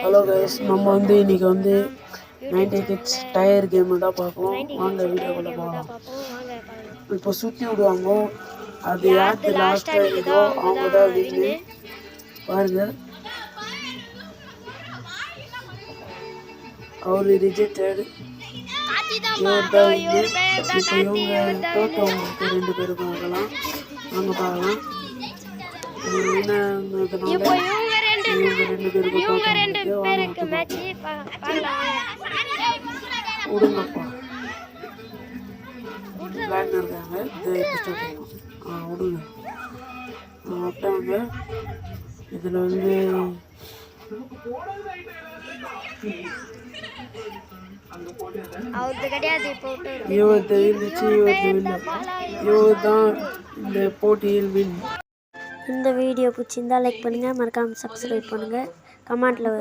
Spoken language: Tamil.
ஹலோ கைஸ், நம்ம இன்னைக்கு 90 கிட்ஸ் டயர் கேம் தான் பார்ப்போம். வாங்க வீடியோக்குள்ள போகலாம். இப்போ சுற்றி விடுவாங்க, அது யாருக்கு லாஸ்ட்டாக இதோ அவங்க தான் வின்னு. பாருங்க, அவரு ரிஜெக்டட், இவர் தான் வின்னு. இப்போ இவங்க தோற்றவங்களுக்கு 2 பேரும் பார்க்கலாம். வாங்க பார்க்கலாம். என்ன விடுங்கப்பா, லைன் இருக்காங்க, விடுங்க விட்டாங்க. இதில் 20 இருந்துச்சு, 20 இல்லை, 20 தான் இந்த போட்டியில் வின். இந்த வீடியோ பிடிச்சிருந்தா லைக் பண்ணுங்கள், மறக்காமல் சப்ஸ்கிரைப் பண்ணுங்கள், கமெண்ட்டில்